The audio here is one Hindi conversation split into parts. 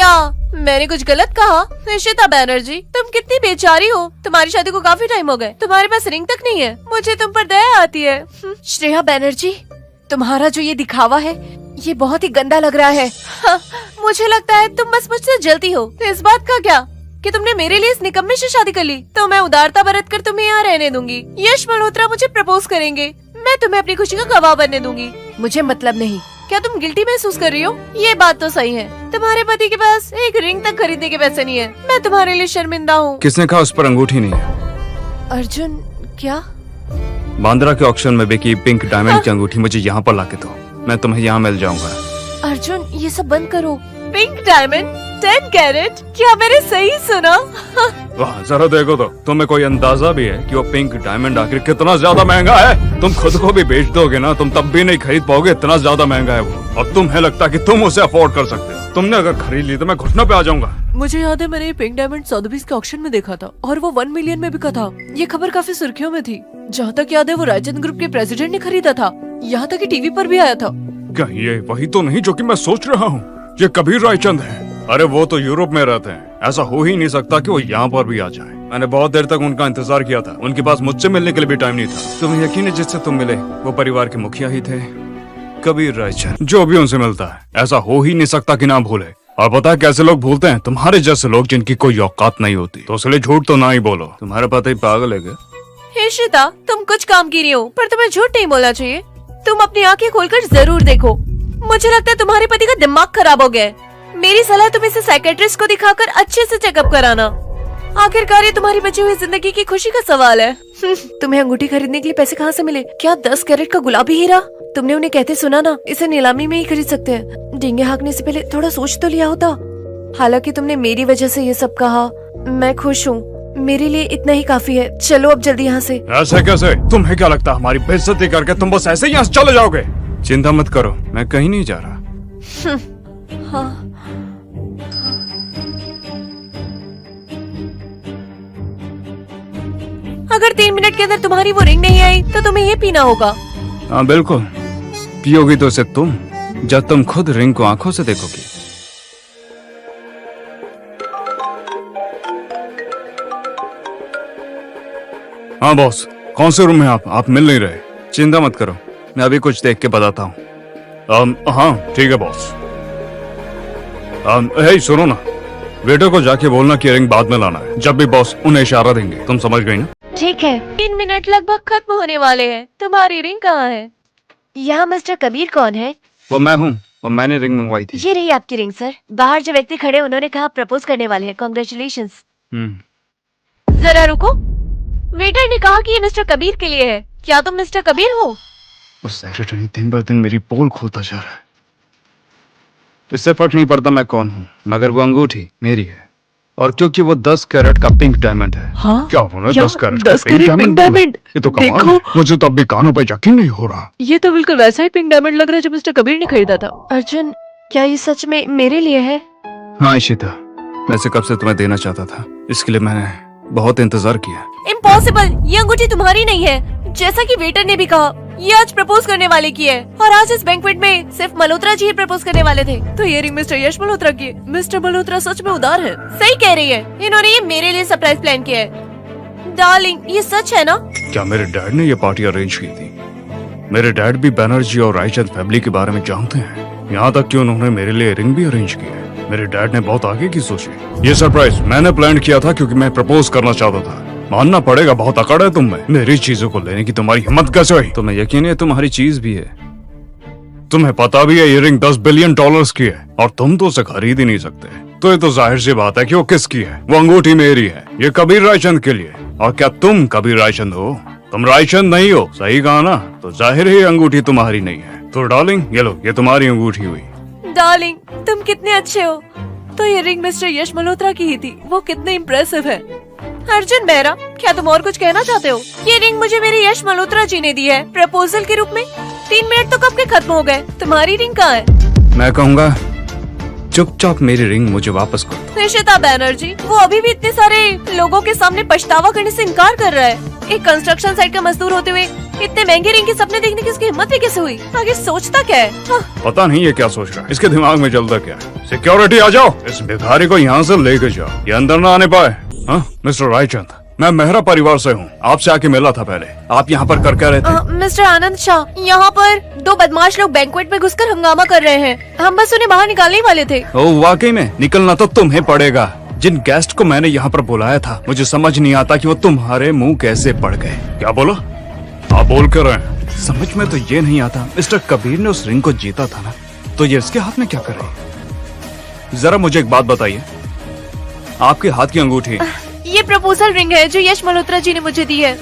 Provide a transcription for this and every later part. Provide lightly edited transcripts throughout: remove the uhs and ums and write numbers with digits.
क्या मैंने कुछ गलत कहा? निशिता बैनर्जी, तुम कितनी बेचारी हो। तुम्हारी शादी को काफी टाइम हो गए, तुम्हारे पास रिंग तक नहीं है। मुझे तुम पर दया आती है। श्रेया बैनर्जी, तुम्हारा जो ये दिखावा है ये बहुत ही गंदा लग रहा है। हाँ, मुझे लगता है तुम बस मुझसे जलती हो। तो इस बात का क्या कि तुमने मेरे लिए इस निकम्मे से शादी कर ली, तो मैं उदारता बरत कर तुम्हें यहाँ रहने दूंगी। यश मल्होत्रा मुझे प्रपोज करेंगे, मैं तुम्हें अपनी खुशी का गवाह बनने दूंगी। मुझे मतलब नहीं। क्या तुम गिल्टी महसूस कर रही हो? ये बात तो सही है, तुम्हारे पति के पास एक रिंग तक खरीदने के पैसे नहीं है। मैं तुम्हारे लिए शर्मिंदा हूँ। किसने कहा उस पर अंगूठी नहीं है? अर्जुन, क्या? बांद्रा के ऑक्शन में बिकी पिंक डायमंड की अंगूठी मुझे यहाँ पर लाके दो, मैं तुम्हें यहाँ मिल जाऊंगा। अर्जुन, ये सब बंद करो। पिंक डायमंड 10 कैरेट, क्या मैंने सही सुना? वाह, जरा देखो तो, तुम्हें कोई अंदाजा भी है कि वो पिंक डायमंड आखिर कितना ज्यादा महंगा है? तुम खुद को भी बेच दोगे ना, तुम तब भी नहीं खरीद पाओगे, इतना ज्यादा महंगा है वो। और तुम्हें लगता है कि तुम उसे अफोर्ड कर सकते हो? तुमने अगर खरीद ली तो मैं घुटनों पे आ जाऊंगा। मुझे याद है मैंने ये पिंक डायमंड सोथेबीज के ऑक्शन में देखा था और वो 1 मिलियन में बिका था। ये खबर काफी सुर्खियों में थी। जहाँ तक याद है वो रायचंद ग्रुप के प्रेसिडेंट ने खरीदा था, यहाँ तक कि टीवी पर भी आया था। क्या ये वही तो नहीं जो कि मैं सोच रहा हूँ? ये कबीर रायचंद है। अरे वो तो यूरोप में रहते हैं, ऐसा हो ही नहीं सकता कि वो यहाँ पर भी आ जाए। मैंने बहुत देर तक उनका इंतजार किया था, उनके पास मुझसे मिलने के लिए भी टाइम नहीं था। तुम्हें यकीन है जिससे तुम मिले वो परिवार के मुखिया ही थे, कबीर रायचंद। जो भी उनसे मिलता है ऐसा हो ही नहीं सकता कि ना भूले। और पता है कैसे लोग भूलते हैं? तुम्हारे जैसे लोग जिनकी कोई औकात नहीं होती। तो इसलिए झूठ तो ना ही बोलो। तुम्हारा पता ही पागल है क्या? हे श्वेता, तुम कुछ काम की रही हो पर तुम्हें झूठ नहीं बोलना चाहिए। तुम अपनी आंखें खोलकर जरूर देखो। मुझे लगता है तुम्हारे पति का दिमाग खराब हो गया है। मेरी सलाह तुम इसे साइकेट्रिस्ट को दिखाकर अच्छे से चेकअप कराना। आखिरकार ये तुम्हारी बची हुई जिंदगी की खुशी का सवाल है। तुम्हें अंगूठी खरीदने के लिए पैसे कहाँ से मिले? क्या 10 कैरेट का गुलाबी हीरा? तुमने उन्हें कहते सुना ना, इसे नीलामी में ही खरीद सकते हैं। डींगे हाँकने से पहले थोड़ा सोच तो लिया होता। हालांकि तुमने मेरी वजह से ये सब कहा, मैं खुश हूँ। मेरे लिए इतना ही काफी है। चलो अब जल्दी यहाँ से। ऐसे कैसे? तुम्हें क्या लगता है हमारी बेइज्जती करके तुम बस ऐसे ही यहाँ से चले जाओगे? चिंता मत करो, मैं कहीं नहीं जा रहा। हाँ। अगर 3 मिनट के अंदर तुम्हारी वो रिंग नहीं आई तो तुम्हें ये पीना होगा। हाँ बिल्कुल, पियोगी तो इसे तुम, जब तुम खुद रिंग को आंखों से देखोगी। हाँ बॉस, कौन से रूम में आप मिल नहीं रहे। चिंता मत करो, मैं अभी कुछ देख के बताता हूँ। हाँ ठीक है बॉस। हे सुनो ना, वेटर को जाके बोलना कि रिंग बाद में लाना है, जब भी बॉस उन्हें इशारा देंगे। तुम समझ गई ना? ठीक है। 3 मिनट लगभग खत्म होने वाले हैं। तुम्हारी रिंग कहाँ है? यहाँ मिस्टर कबीर कौन है? वो मैं हूँ, वो मैंने रिंग मंगवाई थी। ये रही आपकी रिंग सर। बाहर जो व्यक्ति खड़े उन्होंने कहा प्रपोज करने वाले हैं। कांग्रेचुलेशंस। जरा रुको, वेटर ने कहा कि ये मिस्टर कबीर के लिए है। क्या तुम मिस्टर कबीर हो? वो सेक्रेटरी दिन ब दिन मेरी पोल खोलता जा रहा है। इससे फर्क नहीं पड़ता मैं कौन हूँ, मगर वो अंगूठी मेरी है। और क्योंकि वो 10 कैरेट का पिंक डायमंड है। हाँ? क्या होना 10 कैरेट पिंक डायमंड? ये तो कमाल है। मुझे तो अभी कानों पे यकीन नहीं हो रहा। ये तो बिल्कुल वैसा ही पिंक डायमंड लग रहा है जो मिस्टर कबीर ने खरीदा था। अर्जुन, क्या ये सच में मेरे लिए है? हाँ इशिता, वैसे कब से तुम्हें देना चाहता था, इसके लिए मैंने बहुत इंतजार किया। इम्पॉसिबल, ये अंगूठी तुम्हारी नहीं है। जैसा कि वेटर ने भी कहा, ये आज प्रपोज करने वाले की है और आज इस बैंक्वेट में सिर्फ मल्होत्रा जी ही प्रपोज करने वाले थे। तो ये रिंग मिस्टर यश मल्होत्रा की है। मिस्टर मल्होत्रा सच में उदार है। सही कह रही है, इन्होंने ये मेरे लिए सरप्राइज प्लान किया है। डार्लिंग, ये सच है ना? क्या मेरे डैड ने ये पार्टी अरेंज की थी? मेरे डैड भी बैनर्जी और रायचंद फैमिली के बारे में जानते हैं, यहाँ तक कि उन्होंने मेरे लिए रिंग भी अरेंज की है। मेरे डैड ने बहुत आगे की सोची। ये सरप्राइज मैंने प्लान किया था क्योंकि मैं प्रपोज करना चाहता था। मानना पड़ेगा, बहुत अकड़ है तुम में। मेरी चीजों को लेने की तुम्हारी हिम्मत कैसे हुई? तुम्हें यकीन है तुम्हारी चीज भी है? तुम्हें पता भी है ये रिंग $10 बिलियन की है और तुम तो उसे खरीद ही नहीं सकते। तो ये तो जाहिर सी बात है कि वो किसकी है। वो अंगूठी मेरी है, ये कबीर रायचंद के लिए। और क्या तुम कबीर रायचंद हो? तुम रायचंद नहीं हो, सही कहा ना? तो जाहिर ही अंगूठी तुम्हारी नहीं है। तो डार्लिंग, ये लो, ये तुम्हारी अंगूठी हुई। डार्लिंग, तुम कितने अच्छे हो। तो ये रिंग मिस्टर यश मल्होत्रा की ही थी। वो कितने इम्प्रेसिव है। अर्जुन मेहरा, क्या तुम और कुछ कहना चाहते हो? ये रिंग मुझे मेरे यश मल्होत्रा जी ने दी है प्रपोजल के रूप में। 3 मिनट तो कब के खत्म हो गए। तुम्हारी रिंग कहाँ है? मैं कहूँगा चुपचाप मेरी रिंग मुझे वापस कर दो। निशिता बैनर्जी, वो अभी भी इतने सारे लोगों के सामने पछतावा करने से इनकार कर रहा है। एक कंस्ट्रक्शन साइट का मजदूर होते हुए इतने महंगे रिंग के सपने देखने की उसकी हिम्मत भी कैसे हुई? आगे सोचता क्या है? हाँ। पता नहीं ये क्या सोच रहा है, इसके दिमाग में चलता क्या है। सिक्योरिटी आ जाओ, इस भिखारी को यहाँ से लेकर जाओ, ये अंदर ना आने पाए। हाँ, मिस्टर रायचंद, मैं मेहरा परिवार से हूँ, आपसे आके मिला था पहले। आप यहाँ पर कर क्या रहे थे? मिस्टर आनंद शाह, यहाँ पर दो बदमाश लोग बैंक्वेट में घुसकर हंगामा कर रहे हैं। हम बस उन्हें बाहर निकालने ही वाले थे। ओ वाकई में? निकलना तो तुम्हें पड़ेगा। जिन गेस्ट को मैंने यहाँ पर बुलाया था, मुझे समझ नहीं आता कि वो तुम्हारे मुंह कैसे पड़ गए। क्या बोला? आप बोल कर रहे हैं? समझ में तो ये नहीं आता। मिस्टर कबीर ने उस रिंग को जीता था ना, तो ये इसके हाथ में क्या कर रही है? जरा मुझे एक बात बताइए, आपके हाथ की अंगूठी ये प्रपोजल रिंग है जो यश मल्होत्रा जी ने मुझे दी है।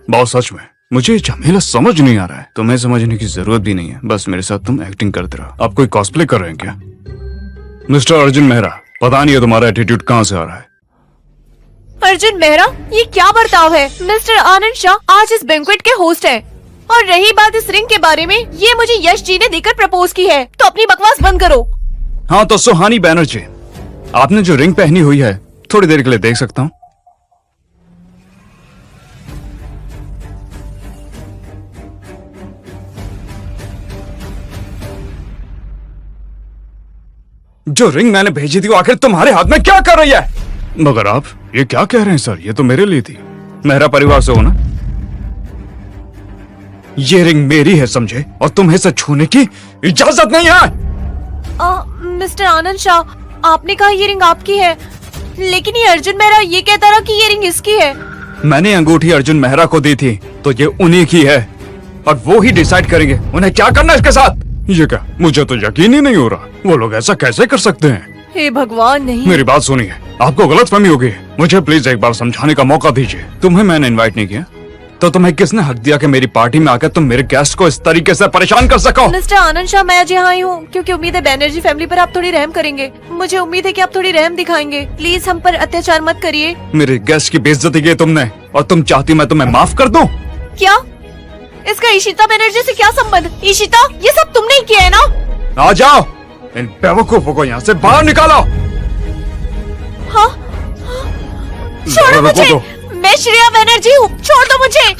बहुत सच में मुझे ये झमेला समझ नहीं आ रहा है। तुम्हें समझने की जरूरत भी नहीं है, बस मेरे साथ तुम एक्टिंग करते रहो। आप कोई कॉस्प्ले कर रहे हैं क्या? मिस्टर अर्जुन मेहरा, पता नहीं है तुम्हारा एटीट्यूड कहाँ से आ रहा है। अर्जुन मेहरा, ये क्या बर्ताव है? मिस्टर आनंद शाह आज इस बैंक्वेट के होस्ट हैं। और रही बात इस रिंग के बारे में, ये मुझे यश जी ने देकर प्रपोज की है, तो अपनी बकवास बंद करो। हाँ तो सुहानी बैनर्जी, आपने जो रिंग पहनी हुई है, थोड़ी देर के लिए देख सकता हूँ? जो रिंग मैंने भेजी थी वो आखिर तुम्हारे हाथ में क्या कर रही है? मगर आप ये क्या कह रहे हैं सर? ये तो मेरे लिए थी। मेरा परिवार से हो ना? ये रिंग मेरी है, समझे? और तुम्हें इसे छूने की इजाजत नहीं है। मिस्टर आनंद शाह, आपने कहा ये रिंग आपकी है, लेकिन ये अर्जुन मेहरा ये कहता रहा कि ये रिंग इसकी है। मैंने अंगूठी अर्जुन मेहरा को दी थी, तो ये उन्हीं की है और वो ही डिसाइड करेंगे उन्हें क्या करना है इसके साथ। ये क्या? मुझे तो यकीन ही नहीं हो रहा, वो लोग ऐसा कैसे कर सकते हैं? हे भगवान, नहीं। मेरी बात सुनिए, आपको गलतफहमी होगी। मुझे प्लीज एक बार समझाने का मौका दीजिए। तुम्हें मैंने इनवाइट नहीं किया, तो तुम्हें किसने हक दिया कि मेरी पार्टी में आकर तुम मेरे गेस्ट को इस तरीके से परेशान कर सको? मिस्टर आनंद शाह, मैं आज यहाँ आई हूँ क्योंकि उम्मीद है बैनर्जी फैमिली पर आप थोड़ी रहम करेंगे। मुझे उम्मीद है कि आप थोड़ी रहम दिखाएंगे। प्लीज हम पर अत्याचार मत करिए। मेरे गेस्ट की बेइज्जती की तुमने, और तुम चाहती मैं तुम्हें माफ कर दूं? क्या? इसका ईशिता बैनर्जी से क्या संबंध? ईशिता, ये सब तुमने ही किया है ना? आ जाओ, इन बेवकूफों को यहाँ से बाहर निकालो। हाँ? छोड़ो मुझे, मैं श्रेया बैनर्जी हूँ, छोड़ दो मुझे।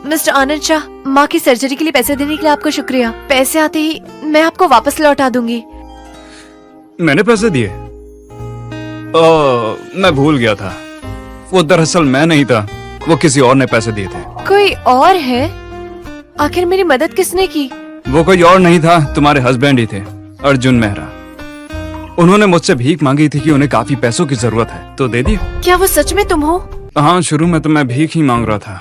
मिस्टर आनंद शाह, माँ की सर्जरी के लिए पैसे देने के लिए आपका शुक्रिया। पैसे आते ही मैं आपको वापस लौटा दूंगी। मैंने पैसे दिए? मैं भूल गया था, वो दरअसल मैं नहीं था, वो किसी और ने पैसे दिए थे। कोई और है? आखिर मेरी मदद किसने की? वो कोई और नहीं था, तुम्हारे हस्बैंड ही थे, अर्जुन मेहरा। उन्होंने मुझसे भीख मांगी थी कि उन्हें काफी पैसों की जरूरत है, तो दे दी। क्या वो सच में तुम हो? हाँ, शुरू में तो मैं भीख ही मांग रहा था,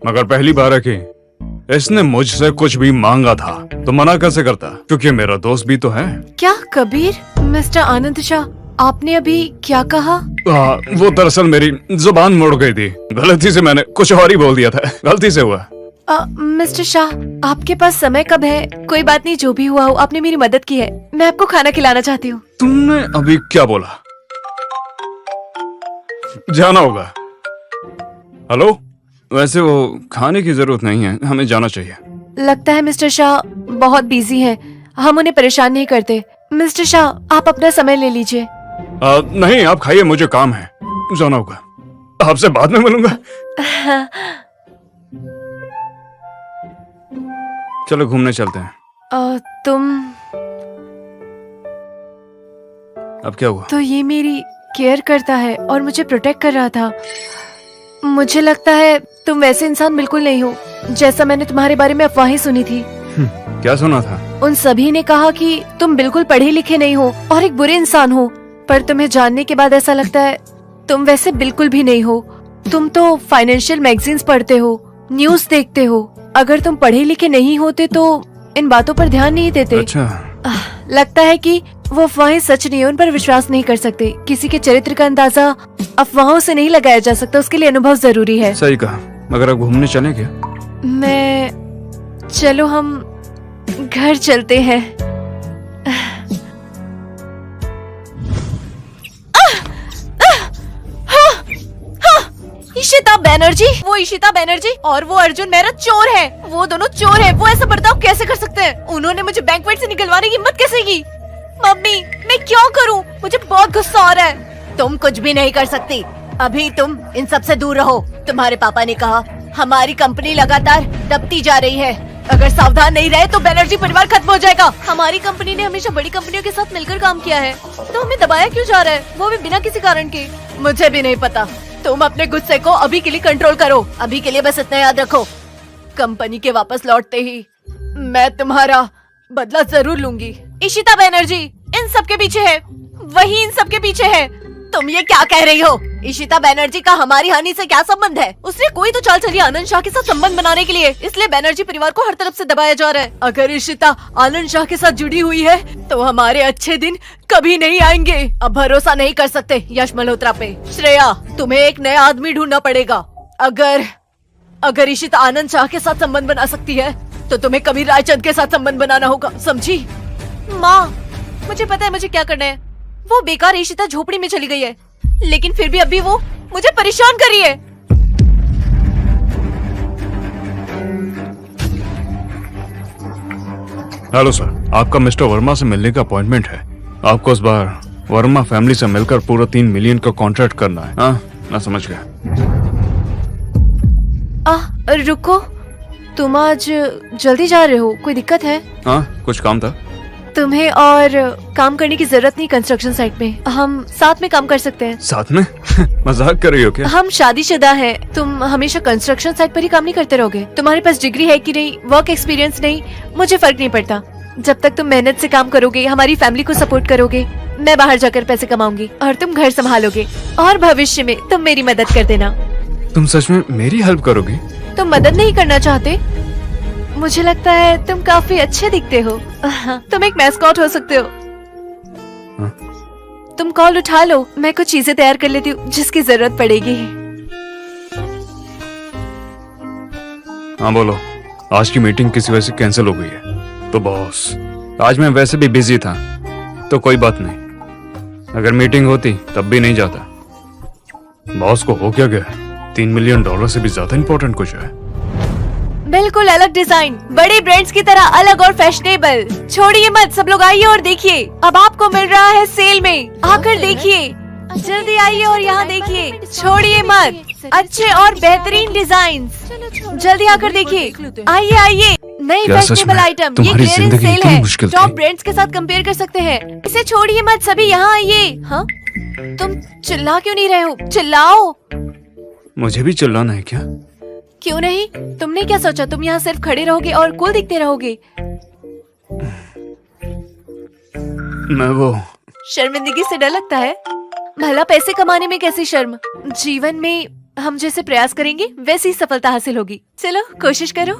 मगर पहली बार है कि इसने मुझसे कुछ भी मांगा था तो मना कैसे करता, क्योंकि मेरा दोस्त भी तो है। क्या कबीर? मिस्टर आनंद शाह, आपने अभी क्या कहा? वो दरअसल मेरी जुबान मुड़ गई थी, गलती से मैंने कुछ और ही बोल दिया था, गलती से हुआ। मिस्टर शाह, आपके पास समय कब है? कोई बात नहीं, जो भी हुआ हो, आपने मेरी मदद की है। मैं आपको खाना खिलाना चाहती हूँ। तुमने अभी क्या बोला? जाना होगा। हेलो, वैसे वो खाने की जरूरत नहीं है, हमें जाना चाहिए। लगता है मिस्टर शाह बहुत बिजी हैं, हम उन्हें परेशान नहीं करते। मिस्टर शाह, आप अपना समय ले लीजिए। नहीं, आप खाइए, मुझे काम है, जाना होगा। आपसे बाद में मिलूंगा। चलो घूमने चलते हैं। तुम अब क्या हुआ? तो ये मेरी केयर करता है और मुझे प्रोटेक्ट कर रहा था। मुझे लगता है तुम वैसे इंसान बिल्कुल नहीं हो जैसा मैंने तुम्हारे बारे में अफवाहें सुनी थी। क्या सुना था? उन सभी ने कहा कि तुम बिल्कुल पढ़े लिखे नहीं हो और एक बुरे इंसान हो, पर तुम्हें जानने के बाद ऐसा लगता है तुम वैसे बिल्कुल भी नहीं हो। तुम तो फाइनेंशियल मैगजीन्स पढ़ते हो, न्यूज देखते हो। अगर तुम पढ़े लिखे नहीं होते तो इन बातों पर ध्यान नहीं देते। अच्छा। लगता है कि वो अफवाहें सच नहीं है, उन पर विश्वास नहीं कर सकते। किसी के चरित्र का अंदाजा अफवाहों से नहीं लगाया जा सकता, उसके लिए अनुभव जरूरी है। सही कहा। मगर अब घूमने चलें क्या? चलो हम घर चलते हैं। ईशिता बैनर्जी, वो ईशिता बैनर्जी और वो अर्जुन मेहरा चोर है। वो दोनों चोर है। वो ऐसा बर्ताव कैसे कर है, उन्होंने मुझे बैंकवेट से निकलवाने की हिम्मत कैसे की? मम्मी मैं क्या करूं? मुझे बहुत गुस्सा आ रहा है। तुम कुछ भी नहीं कर सकती, अभी तुम इन सब से दूर रहो। तुम्हारे पापा ने कहा हमारी कंपनी लगातार दबती जा रही है, अगर सावधान नहीं रहे तो बनर्जी परिवार खत्म हो जाएगा। हमारी कंपनी ने हमेशा बड़ी कंपनियों के साथ मिलकर काम किया है, तो हमें दबाया क्यों जा रहा है, वो भी बिना किसी कारण के? मुझे भी नहीं पता। तुम अपने गुस्से को अभी के लिए कंट्रोल करो। अभी के लिए बस इतना याद रखो, कंपनी के वापस लौटते ही मैं तुम्हारा बदला जरूर लूंगी। इशिता बनर्जी इन सब के पीछे है, वही इन सब के पीछे है। तुम ये क्या कह रही हो? इशिता बनर्जी का हमारी हानि से क्या संबंध है? उसने कोई तो चाल चली आनंद शाह के साथ संबंध बनाने के लिए, इसलिए बनर्जी परिवार को हर तरफ से दबाया जा रहा है। अगर इशिता आनंद शाह के साथ जुड़ी हुई है तो हमारे अच्छे दिन कभी नहीं आएंगे। अब भरोसा नहीं कर सकते यश मल्होत्रा पे। श्रेया तुम्हें एक नया आदमी ढूंढना पड़ेगा। अगर इशिता आनंद शाह के साथ संबंध बना सकती है तो तुम्हें कभी रायचंद के साथ संबंध बनाना होगा, समझी? माँ मुझे पता है मुझे क्या करना है। वो बेकार इशिता झोपड़ी में चली गई है, लेकिन फिर भी अभी वो मुझे परेशान कर रही है। हेलो सर, आपका मिस्टर वर्मा से मिलने का अपॉइंटमेंट है। आपको इस बार वर्मा फैमिली से मिलकर पूरा 3 मिलियन का कॉन्ट्रैक्ट करना है। हाँ मैं समझ गया। रुको, तुम आज जल्दी जा रहे हो, कोई दिक्कत है? हाँ कुछ काम था। तुम्हें और काम करने की जरूरत नहीं कंस्ट्रक्शन साइट में, हम साथ में काम कर सकते हैं। साथ में? मजाक कर रही हो क्या? हम शादीशुदा हैं, तुम हमेशा कंस्ट्रक्शन साइट पर ही काम नहीं करते रहोगे। तुम्हारे पास डिग्री है कि नहीं, वर्क एक्सपीरियंस नहीं, मुझे फर्क नहीं पड़ता। जब तक तुम मेहनत से काम करोगे, हमारी फैमिली को सपोर्ट करोगे, मैं बाहर जाकर पैसे कमाऊंगी और तुम घर संभालोगे, और भविष्य में तुम मेरी मदद कर देना। तुम सच में मेरी हेल्प करोगी? तुम मदद नहीं करना चाहते? मुझे लगता है तुम काफी अच्छे दिखते हो। तुम एक मैस्कॉट हो सकते हो। तुम कॉल उठा लो, मैं कुछ चीजें तैयार कर लेती हूँ जिसकी जरूरत पड़ेगी। हाँ बोलो। आज की मीटिंग किसी वजह से कैंसिल हो गई है। तो बॉस आज मैं वैसे भी बिजी था, तो कोई बात नहीं। अगर मीटिंग होती तब भी नहीं जाता। बॉस को हो क्या गया? $3 मिलियन से भी ज्यादा इम्पोर्टेंट कुछ है। बिल्कुल अलग डिजाइन, बड़े ब्रांड्स की तरह अलग और फैशनेबल। छोड़िए मत, सब लोग आइए और देखिए, अब आपको मिल रहा है सेल में, आकर देखिए, जल्दी आइए और यहाँ देखिए। छोड़िए मत, अच्छे और बेहतरीन डिजाइन, जल्दी आकर देखिए। आइए आइए, नई फैशनेबल आइटम, ये क्लियरेंस सेल है, टॉप ब्रांड्स के साथ कंपेयर कर सकते हैं। इसे छोड़िए मत, सभी यहाँ आइए। हाँ तुम चिल्ला क्यों नहीं रहे हो? चिल्लाओ। मुझे भी चिल्लाना है क्या? क्यों नहीं? तुमने क्या सोचा तुम यहाँ सिर्फ खड़े रहोगे और कूल दिखते रहोगे? मैं वो शर्मिंदगी से डर लगता है? भला पैसे कमाने में कैसी शर्म? जीवन में हम जैसे प्रयास करेंगे वैसी सफलता हासिल होगी। चलो कोशिश करो।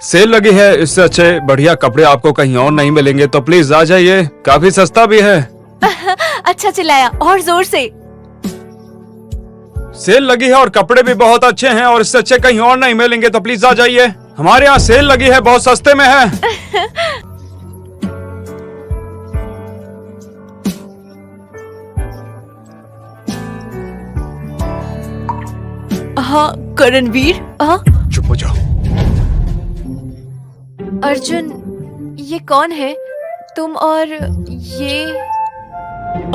सेल लगी है, इससे अच्छे बढ़िया कपड़े आपको कहीं और नहीं मिलेंगे, तो प्लीज आ जाइए, काफी सस्ता भी है। अच्छा चिल्लाया, और जोर से। सेल लगी है और कपड़े भी बहुत अच्छे हैं और इससे अच्छे कहीं और नहीं मिलेंगे, तो प्लीज आ जाइए। हमारे यहाँ सेल लगी है, बहुत सस्ते में है। हाँ करणवीर। हाँ चुप हो जाओ। अर्जुन, ये कौन है? तुम और ये?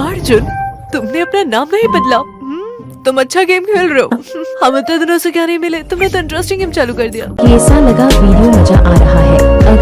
अर्जुन, तुमने अपना नाम नहीं बदला। तुम अच्छा गेम खेल रहे हो। हम इतने दिनों से क्या नहीं मिले, तुमने तो इंटरेस्टिंग गेम चालू कर दिया। कैसा लगा वीडियो? मजा आ रहा है?